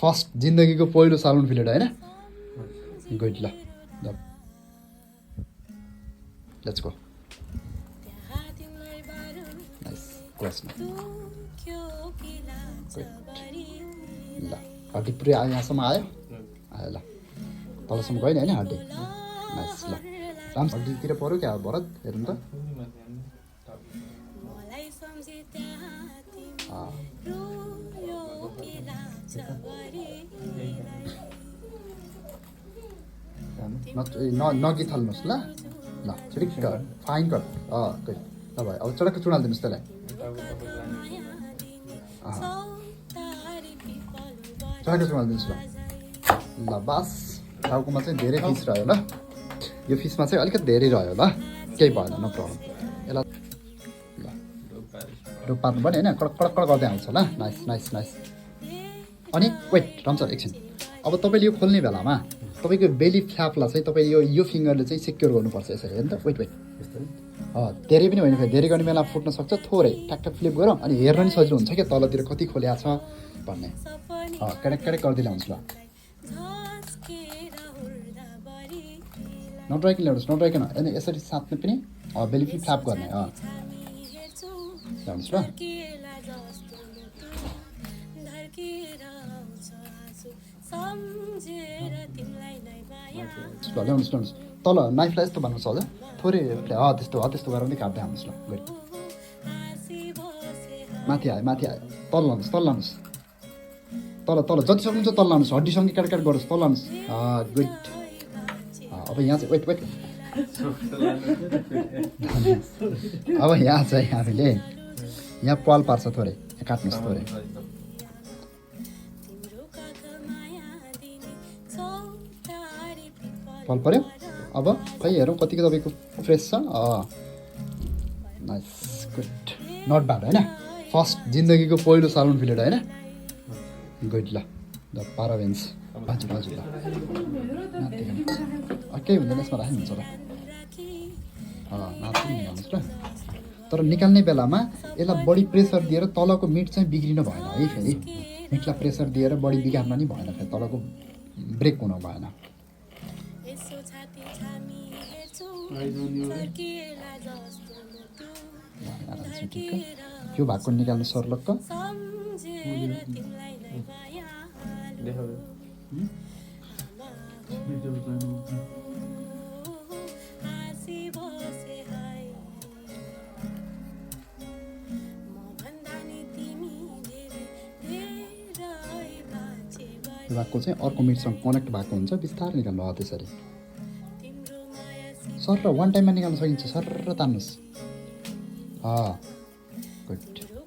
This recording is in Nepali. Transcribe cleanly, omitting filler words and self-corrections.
फर्स्ट जिन्दगीको पहिलो सालमन फिलेट हैन गुड ल लेट्स गो नाइस क्लासमा ल हड्डी पुरै आयो यहाँसम्म आयो आयो ल तलसम्म गयो नि होइन हड्डी नाइस ल राम हड्डीतिर पऱ्यो क्या भरत हेर्नु त नगिथल्नुहोस् ल ल छिटो फाइन कट गुड ल भयो अब चटक्क चुडालिदिनुहोस् त्यसलाई चटक्क चुडालिदिनुहोस् ल ल बास टाउकोमा चाहिँ धेरै फिस रह्यो ल यो फिसमा चाहिँ अलिकति धेरै रह्यो ल केही भएन नो प्रब्लम यसलाई ल डुब पार्नु पनि होइन कडक कडक कडक गर्दै आउँछ ल नाइस नाइस नाइस अनि वेट रम्छ एकछिन अब तपाईँले यो खोल्ने बेलामा तपाईँको बेली फ्ल्यापलाई चाहिँ तपाईँले यो फिङ्गरले चाहिँ सेक्योर गर्नुपर्छ यसरी हेर्नु त वेट वेट धेरै पनि होइन फेरि धेरै गर्ने बेला फुट्न सक्छ थोरै ट्याकट्याक फ्लिप गरौँ अनि हेर्न पनि सजिलो हुन्छ क्या तलतिर कति खोल्या छ भन्ने क्याडेक क्याडेक गरिदिँदा हुन्छ ल नड्राइकन ल्याउनुहोस् नड्राइकन अनि यसरी साथ्ने पनि बेली फ्ल्याप गर्ने ल्याउनुहोस् ल ल्याउनुहोस् ल्याउनुहोस् तल नाइफलाई यस्तो भन्नुहोस् हजुर थोरै त्यस्तो त्यस्तो गरेर पनि काट्दै आउनुहोस् ल गुड माथि आयो तल लानुहोस् तल जति सक्नुहुन्छ तल लानुहोस् हड्डीसँगै काट गरोस् तल लानुहोस् गुड अब यहाँ चाहिँ वेट अब यहाँ चाहिँ हामीले यहाँ पाल पार्छ थोरै काट्नुहोस् थोरै पाल पर्यो अब खै हेरौँ कतिको तपाईँको फ्रेस छ नाइस गुड नट ब्याड होइन फर्स्ट जिन्दगीको पहिलो सालमन फिलेट होइन गुड ल 12 इन्च हजुर हजुर ल केही हुँदैन यसमा राख्नुहुन्छ ल माथि निकाल्नुहोस् ल तर निकाल्ने बेलामा यसलाई बढी प्रेसर दिएर तलको मिट चाहिँ बिग्रिनु भएन है फेरि मिटलाई प्रेसर दिएर बढी बिगार्न नि भएन फेरि तलको ब्रेक हुनु भएन यो भागको निकाल्नु सर्लक्क भागको चाहिँ अर्को मिटसँग कनेक्ट भएको हुन्छ बिस्तारै निकाल्नु हो त्यसरी सर र वान टाइममा निकाल्न सकिन्छ सर र तान्नुहोस् गुड